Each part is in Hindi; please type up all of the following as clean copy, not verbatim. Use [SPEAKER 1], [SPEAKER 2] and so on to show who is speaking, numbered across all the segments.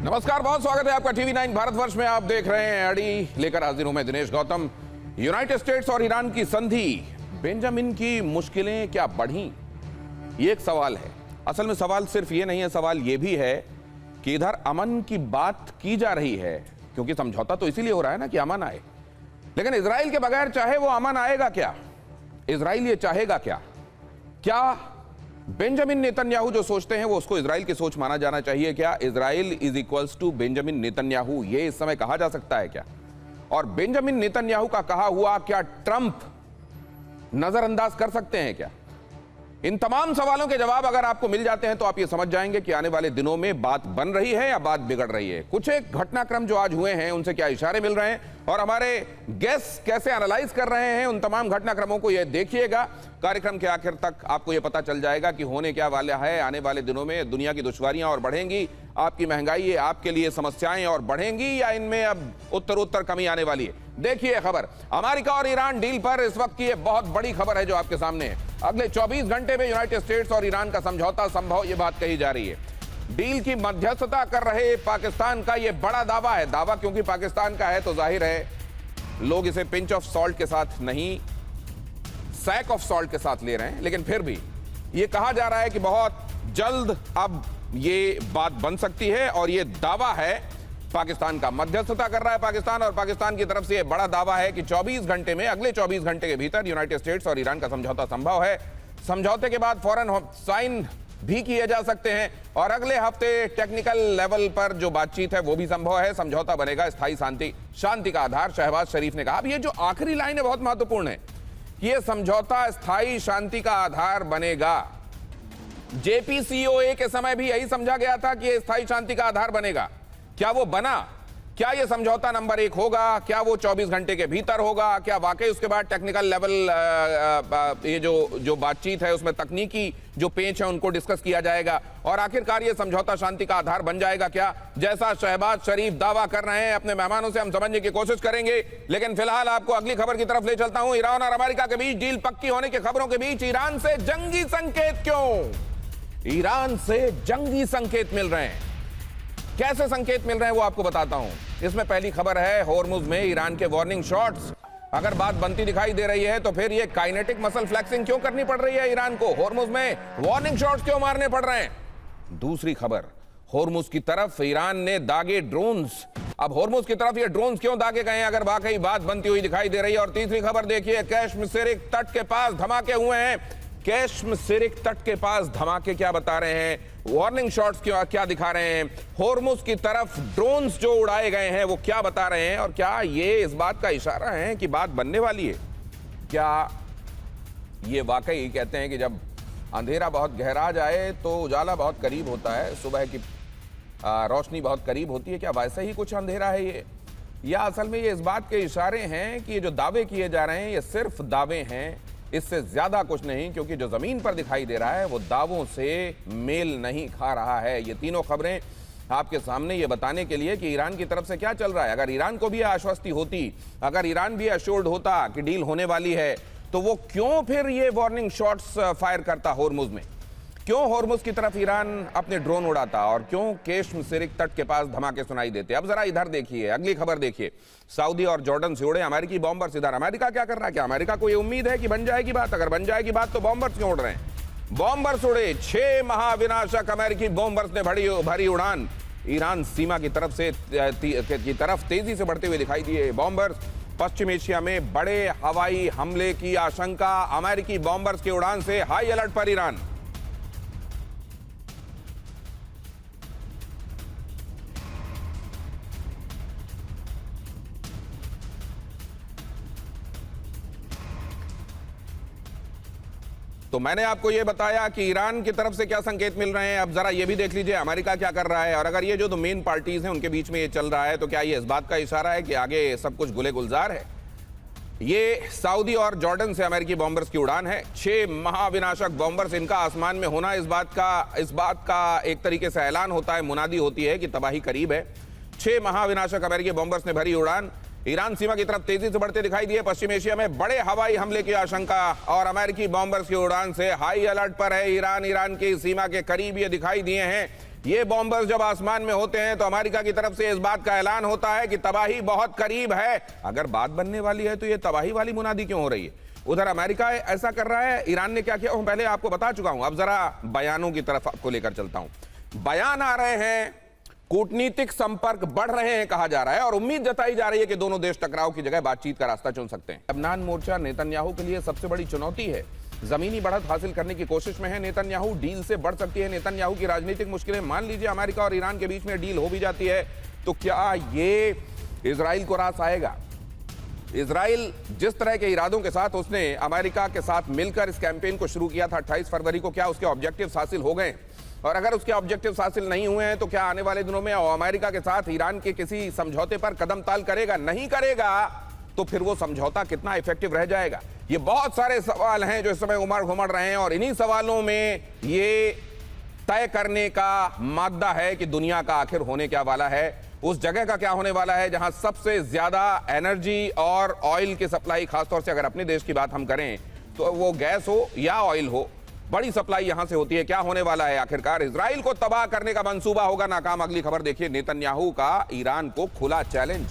[SPEAKER 1] नमस्कार, बहुत स्वागत है आपका टीवी 9 भारतवर्ष में। आप देख रहे हैं अड़ी, लेकर हाजिर हूं मैं दिनेश गौतम। यूनाइटेड स्टेट्स और ईरान की संधि, बेंजामिन की मुश्किलें क्या बढ़ी, ये एक सवाल है। असल में सवाल सिर्फ ये नहीं है, सवाल ये भी है कि इधर अमन की बात की जा रही है, क्योंकि समझौता तो इसीलिए हो रहा है ना कि अमन आए, लेकिन इजराइल के बगैर चाहे वो अमन आएगा क्या? इजराइल ये चाहेगा क्या? क्या बेंजामिन नेतन्याहू जो सोचते हैं वो उसको इजराइल की सोच माना जाना चाहिए क्या? Israel is equals to Benjamin Netanyahu, ये इस समय कहा जा सकता है क्या? और बेंजामिन नेतन्याहू का कहा हुआ क्या ट्रंप नजरअंदाज कर सकते हैं क्या? इन तमाम सवालों के जवाब अगर आपको मिल जाते हैं तो आप ये समझ जाएंगे कि आने वाले दिनों में बात बन रही है या बात बिगड़ रही है। कुछ एक घटनाक्रम जो आज हुए हैं उनसे क्या इशारे मिल रहे हैं और हमारे गेस्ट कैसे एनालाइज कर रहे हैं उन तमाम घटनाक्रमों को, ये देखिएगा। कार्यक्रम के आखिर तक आपको ये पता चल जाएगा कि होने क्या वाला है। आने वाले दिनों में दुनिया की दुश्वारियां और बढ़ेंगी, आपकी महंगाई, आपके लिए समस्याएं और बढ़ेंगी या इनमें अब उत्तरोत्तर कमी आने वाली है। देखिए खबर, अमेरिका और ईरान डील पर इस वक्त की ये बहुत बड़ी खबर है जो आपके सामने है। अगले 24 घंटे में यूनाइटेड स्टेट्स और ईरान का समझौता संभव, ये बात कही जा रही है। डील की मध्यस्थता कर रहे पाकिस्तान का ये बड़ा दावा है। दावा क्योंकि पाकिस्तान का है तो जाहिर है लोग इसे पिंच ऑफ सॉल्ट के साथ नहीं, सैक ऑफ सॉल्ट के साथ ले रहे हैं, लेकिन फिर भी ये कहा जा रहा है कि बहुत जल्द अब ये बात बन सकती है। और ये दावा है पाकिस्तान का, मध्यस्थता कर रहा है पाकिस्तान, और पाकिस्तान की तरफ से यह बड़ा दावा है कि 24 घंटे में, अगले 24 घंटे के भीतर यूनाइटेड स्टेट्स और ईरान का समझौता संभव है। समझौते के बाद फौरन साइन भी किए जा सकते हैं और अगले हफ्ते टेक्निकल लेवल पर जो बातचीत है वो भी संभव है। समझौता बनेगा स्थायी शांति का आधार, शहबाज शरीफ ने कहा। अब ये जो आखिरी लाइन है बहुत महत्वपूर्ण है कि यह समझौता स्थायी शांति का आधार बनेगा। JPCPOA के समय भी यही समझा गया था कि यह स्थायी शांति का आधार बनेगा। क्या वो बना? क्या ये समझौता नंबर 1 होगा? क्या वो 24 घंटे के भीतर होगा? क्या वाकई उसके बाद टेक्निकल लेवल ये जो बातचीत है उसमें तकनीकी जो पेच है उनको डिस्कस किया जाएगा और आखिरकार ये समझौता शांति का आधार बन जाएगा क्या? जैसा शहबाज शरीफ दावा कर रहे हैं अपने मेहमानों से हम समझने की कोशिश करेंगे, लेकिन फिलहाल आपको अगली खबर की तरफ ले चलता हूं। ईरान और अमेरिका के बीच डील पक्की होने की खबरों के बीच ईरान से जंगी संकेत क्यों? ईरान से जंगी संकेत मिल रहे हैं। कैसे संकेत मिल रहे हैं वो आपको बताता हूं। इसमें पहली खबर है होर्मुज में ईरान के वार्निंग शॉट्स। अगर बात बनती दिखाई दे रही है तो फिर ये काइनेटिक मसल फ्लेक्सिंग क्यों करनी पड़ रही है ईरान को? होर्मुज में वार्निंग शॉट्स क्यों मारने पड़ रहे हैं? दूसरी खबर, होर्मुज की तरफ ईरान ने दागे ड्रोन्स। अब होर्मुज की तरफ ये ड्रोन्स क्यों दागे गए हैं अगर वाकई बात बनती हुई दिखाई दे रही है? और तीसरी खबर देखिए, कैश्मीर तट के पास धमाके हुए हैं। कैश्मीर तट के पास धमाके क्या बता रहे हैं? वार्निंग शॉट्स क्या दिखा रहे हैं? होर्मुज की तरफ ड्रोन्स जो उड़ाए गए हैं वो क्या बता रहे हैं? और क्या ये इस बात का इशारा है कि बात बनने वाली है? क्या ये वाकई कहते हैं कि जब अंधेरा बहुत गहरा जाए तो उजाला बहुत करीब होता है, सुबह की रोशनी बहुत करीब होती है, क्या वैसे ही कुछ अंधेरा है ये? या असल में ये इस बात के इशारे हैं कि ये जो दावे किए जा रहे हैं ये सिर्फ दावे हैं, इससे ज्यादा कुछ नहीं, क्योंकि जो जमीन पर दिखाई दे रहा है वो दावों से मेल नहीं खा रहा है। ये तीनों खबरें आपके सामने ये बताने के लिए कि ईरान की तरफ से क्या चल रहा है। अगर ईरान को भी आश्वस्ति होती, अगर ईरान भी एश्योर्ड होता कि डील होने वाली है, तो वो क्यों फिर ये वार्निंग शॉट्स फायर करता होर्मुज में? क्यों होर्मुज की तरफ ईरान अपने ड्रोन उड़ाता और क्यों कैश्मीर तट के पास धमाके सुनाई देते? अब जरा इधर देखिए, अगली खबर देखिए। सऊदी और जॉर्डन से उड़े अमेरिकी बॉम्बर्स। इधर अमेरिका क्या कर रहा है? क्या अमेरिका को ये उम्मीद है कि बन जाएगी बात? अगर बन जाएगी बात तो बॉम्बर्स क्यों उड़ रहे हैं? बॉम्बर्स उड़े, 6 महाविनाशक अमेरिकी बॉम्बर्स ने भरी उड़ान ईरान सीमा की तरफ तेजी से बढ़ते हुए दिखाई दिए। बॉम्बर्स पश्चिम एशिया में बड़े हवाई हमले की आशंका, अमेरिकी बॉम्बर्स की उड़ान से हाई अलर्ट पर ईरान। तो मैंने आपको यह बताया कि ईरान की तरफ से क्या संकेत मिल रहे हैं। अब जरा ये भी देख लीजिए अमेरिका क्या कर रहा है। और अगर ये जो मेन पार्टीज हैं उनके बीच में ये चल रहा है तो क्या ये इस बात का इशारा है कि आगे सब कुछ गुले गुलजार है? ये सऊदी और जॉर्डन से अमेरिकी बॉम्बर्स की उड़ान है। 6 महाविनाशक बॉम्बर्स, इनका आसमान में होना इस बात का एक तरीके से ऐलान होता है, मुनादी होती है कि तबाही करीब है। 6 महाविनाशक अमेरिकी बॉम्बर्स ने भरी उड़ान ईरान सीमा की तरफ तेजी से बढ़ते दिखाई दिए। पश्चिम एशिया में बड़े हवाई हमले की आशंका और अमेरिकी बॉम्बर्स की उड़ान से हाई अलर्ट पर है ईरान की सीमा के करीब ये दिखाई दिए हैं। ये बॉम्बर्स जब आसमान में होते हैं तो अमेरिका की तरफ से इस बात का ऐलान होता है कि तबाही बहुत करीब है। अगर बात बनने वाली है तो ये तबाही वाली मुनादी क्यों हो रही है? उधर अमेरिका ऐसा कर रहा है, ईरान ने क्या किया हूं पहले आपको बता चुका हूं। अब जरा बयानों की तरफ आपको लेकर चलता हूं। बयान आ रहे हैं, कूटनीतिक संपर्क बढ़ रहे हैं कहा जा रहा है, और उम्मीद जताई जा रही है कि दोनों देश टकराव की जगह बातचीत का रास्ता चुन सकते हैं। लबनान मोर्चा नेतन्याहू के लिए सबसे बड़ी चुनौती है। जमीनी बढ़त हासिल करने की कोशिश में है नेतन्याहू। डील से बढ़ सकती है नेतन्याहू की राजनीतिक मुश्किलें। मान लीजिए अमेरिका और ईरान के बीच में डील हो भी जाती है तो क्या ये इजराइल को रास आएगा? इजराइल जिस तरह के इरादों के साथ उसने अमेरिका के साथ मिलकर इस कैंपेन को शुरू किया था 28 फरवरी को, क्या उसके ऑब्जेक्टिव्स हासिल हो गए? और अगर उसके ऑब्जेक्टिव्स हासिल नहीं हुए हैं तो क्या आने वाले दिनों में अमेरिका के साथ ईरान के किसी समझौते पर कदम ताल करेगा? नहीं करेगा तो फिर वो समझौता कितना इफेक्टिव रह जाएगा? ये बहुत सारे सवाल हैं जो इस समय उमड़ घुमड़ रहे हैं, और इन्हीं सवालों में ये तय करने का मादा है कि दुनिया का आखिर होने क्या वाला है, उस जगह का क्या होने वाला है जहां सबसे ज्यादा एनर्जी और ऑयल की सप्लाई, खासतौर से अगर अपने देश की बात हम करें तो वो गैस हो या ऑयल हो, बड़ी सप्लाई यहां से होती है। क्या होने वाला है आखिरकार? इजराइल को तबाह करने का मंसूबा होगा नाकाम। अगली खबर देखिए, नेतन्याहू का ईरान को खुला चैलेंज।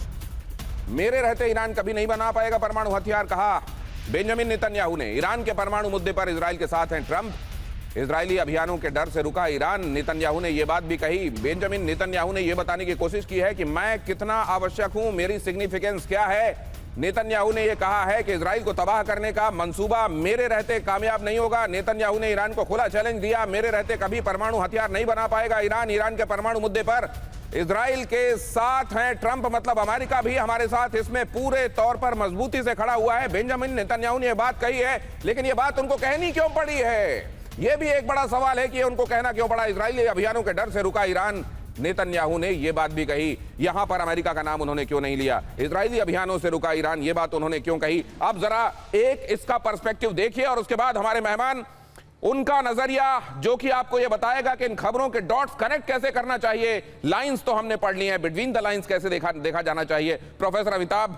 [SPEAKER 1] मेरे रहते ईरान कभी नहीं बना पाएगा परमाणु हथियार, कहा बेंजामिन नेतन्याहू ने। ईरान के परमाणु मुद्दे पर इजराइल के साथ हैं ट्रंप। इजरायली अभियानों के डर से रुका ईरान। नेतन्याहू ने यह बात भी कही। बेंजामिन नेतन्याहू ने यह बताने की कोशिश की है कि मैं कितना आवश्यक हूं, मेरी सिग्निफिकेंस क्या है। नेतन्याहू ने यह कहा है कि इजराइल को तबाह करने का मंसूबा मेरे रहते कामयाब नहीं होगा। नेतन्याहू ने ईरान को खुला चैलेंज दिया, मेरे रहते कभी परमाणु हथियार नहीं बना पाएगा ईरान। ईरान के परमाणु मुद्दे पर इजराइल के साथ हैं ट्रंप, मतलब अमेरिका भी हमारे साथ इसमें पूरे तौर पर मजबूती से खड़ा हुआ है। बेंजामिन नेतन्याहू ने यह बात कही है, लेकिन यह बात उनको कहनी क्यों पड़ी है? यह भी एक बड़ा सवाल है कि उनको कहना क्यों पड़ा। इजरायली अभियानों के डर से रुका ईरान। नेतन्याहू ने यह बात भी कही, यहां पर अमेरिका का नाम उन्होंने क्यों नहीं लिया। इजरायली अभियानों से रुका ईरान, यह बात उन्होंने क्यों कही? अब जरा एक इसका पर्सपेक्टिव देखिए और उसके बाद हमारे मेहमान उनका नजरिया जो कि आपको यह बताएगा कि इन खबरों के डॉट्स कनेक्ट कैसे करना चाहिए। लाइंस तो हमने पढ़ ली हैं, बिटवीन द लाइंस कैसे देखा जाना चाहिए। प्रोफेसर अमिताभ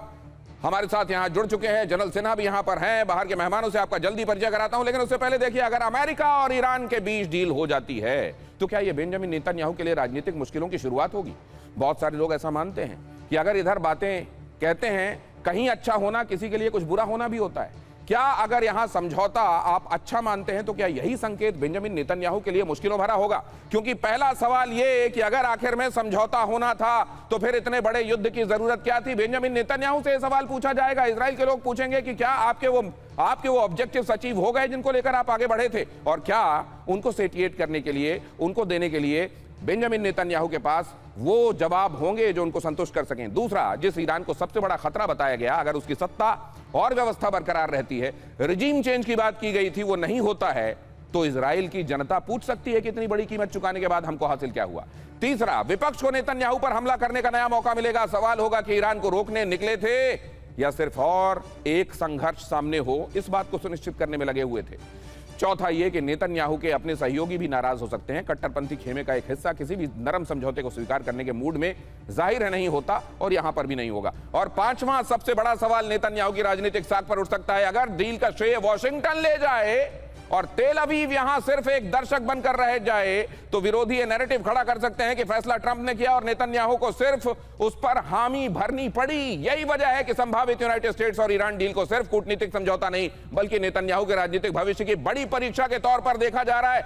[SPEAKER 1] हमारे साथ यहां जुड़ चुके हैं, जनरल सिन्हा भी यहां पर हैं। बाहर के मेहमानों से आपका जल्दी परिचय कराता हूं, लेकिन उससे पहले देखिए, अगर अमेरिका और ईरान के बीच डील हो जाती है तो क्या यह बेंजामिन नेतन्याहू के लिए राजनीतिक मुश्किलों की शुरुआत होगी? बहुत सारे लोग ऐसा मानते हैं कि अगर इधर बातें कहते हैं, कहीं अच्छा होना किसी के लिए कुछ बुरा होना भी होता है। क्या अगर यहां समझौता आप अच्छा मानते हैं तो क्या यही संकेत बेंजामिन नेतन्याहू के लिए मुश्किलों भरा होगा? क्योंकि पहला सवाल यह कि अगर आखिर में समझौता होना था तो फिर इतने बड़े युद्ध की जरूरत क्या थी? बेंजामिन नेतन्याहू से यह सवाल पूछा जाएगा। इजराइल के लोग पूछेंगे कि क्या आपके वो ऑब्जेक्टिव्स अचीव हो गए जिनको लेकर आप आगे बढ़े थे, और क्या उनको सेटिएट करने के लिए, उनको देने के लिए बेंजामिन नेतन्याहू के पास वो जवाब होंगे जो उनको संतुष्ट कर सकें? दूसरा, जिस ईरान को सबसे बड़ा खतरा बताया गया, अगर उसकी सत्ता और व्यवस्था बरकरार रहती है, रिजीम चेंज की बात की गई थी, वो नहीं होता है, तो इजराइल की जनता पूछ सकती है कि इतनी बड़ी कीमत चुकाने के बाद हमको हासिल क्या हुआ। तीसरा, विपक्ष को नेतन्याहू पर हमला करने का नया मौका मिलेगा। सवाल होगा कि ईरान को रोकने निकले थे या सिर्फ और एक संघर्ष सामने हो, इस बात को सुनिश्चित करने में लगे हुए थे। चौथा यह कि नेतन्याहू के अपने सहयोगी भी नाराज हो सकते हैं। कट्टरपंथी खेमे का एक हिस्सा किसी भी नरम समझौते को स्वीकार करने के मूड में जाहिर है नहीं होता, और यहां पर भी नहीं होगा। और पांचवां सबसे बड़ा सवाल नेतन्याहू की राजनीतिक साख पर उठ सकता है। अगर डील का श्रेय वॉशिंगटन ले जाए और तेल अवीव यहां सिर्फ एक दर्शक बनकर रह जाए तो विरोधी ये नैरेटिव खड़ा कर सकते हैं कि फैसला ट्रंप ने किया और नेतन्याहू को सिर्फ उस पर हामी भरनी पड़ी। यही वजह है कि संभावित यूनाइटेड स्टेट्स और ईरान डील को सिर्फ कूटनीतिक समझौता नहीं बल्कि नेतन्याहू के राजनीतिक भविष्य की बड़ी परीक्षा के तौर पर देखा जा रहा है।